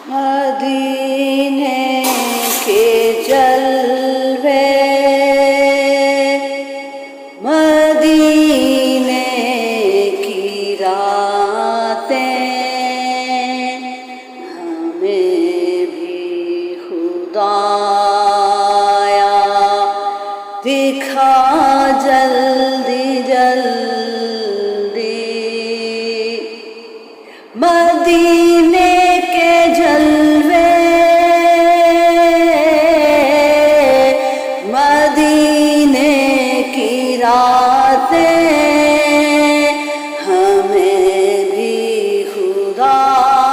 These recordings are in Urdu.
مدینے کے جلوے، مدینے کی راتیں، ہمیں بھی خدایا دکھا جلدی جلدی۔ مدینے کے جلوے، مدینے کی راتیں، ہمیں بھی خدایا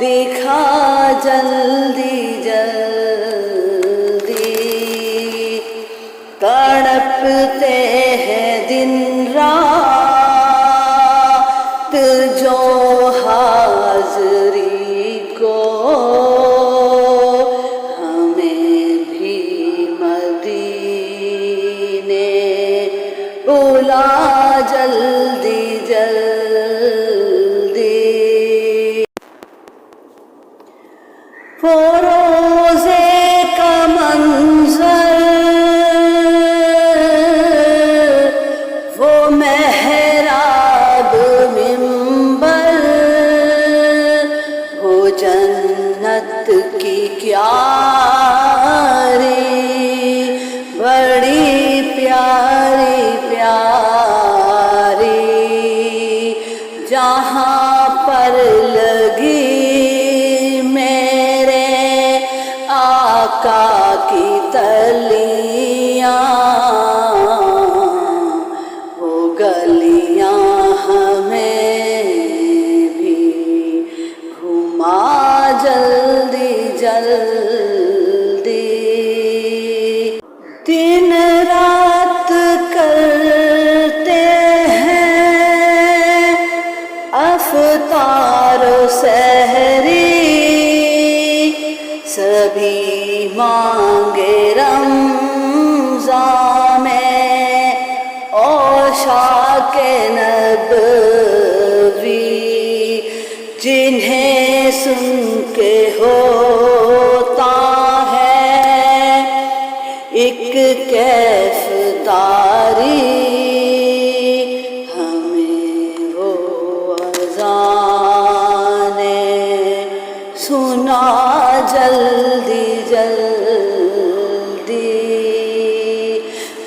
دکھا جلدی جلدی۔ تڑپتے ہیں دن رات جو حاضری کو، ہمیں بھی مدینے بلا جلدی جلدی۔ وہ روزے کا منظر، وہ محراب منبر، وہ جنت کی کیاری بڑی پیاری پیاری، جہاں پر لگی میرے آقا کی تلیاں، وہ گلیاں ہمیں بھی گھما جلدی جلدی۔ دن رات کرتے ہیں افطار و سحری، سبھی مانگے رمضان میں اوشاق نبوی، جنہیں سن کے ہوتا ہے ایک کیف طاری، ہمیں وہ اذانیں سنا جلدی جلدی۔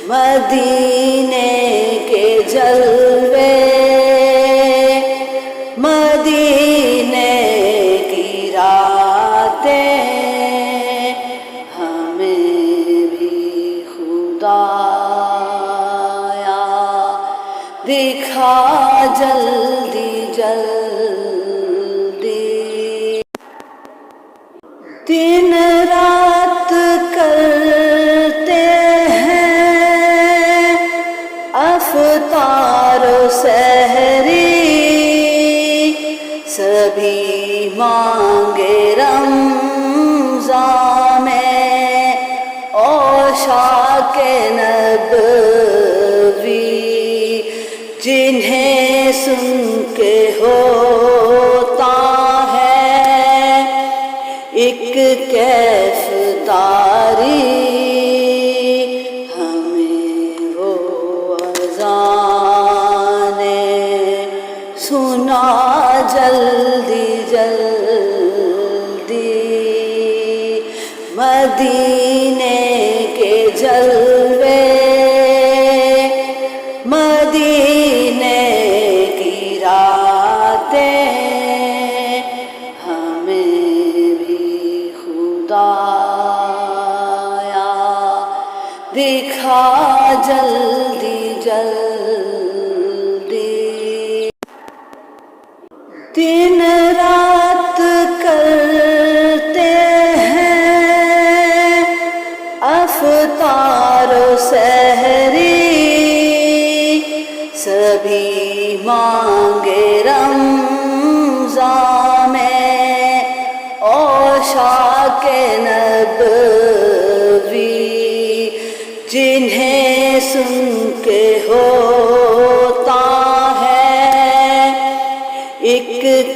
مدینے کے جلوے، مدینے کی راتیں، ہمیں بھی خدایا دکھا جلدی جلدی۔ دن رات کرتے ہیں افطار و سحری، سبھی مانگے رمضان میں اوشاق نبوی، جنہیں سن کے ہوتا ہے ایک کیف طاری، ہمیں وہ اذانیں سنا جلدی جلدی۔ مدینے کے جلوے، مدینے کی راتیں، ہمیں بھی خدایا دکھا جلدی جلدی۔ دن رات کرتے ہیں افطار و سحری، سبھی مانگے رمضان میں اوشاق نبوی، جنہیں سن کے ہوتا ہے ایک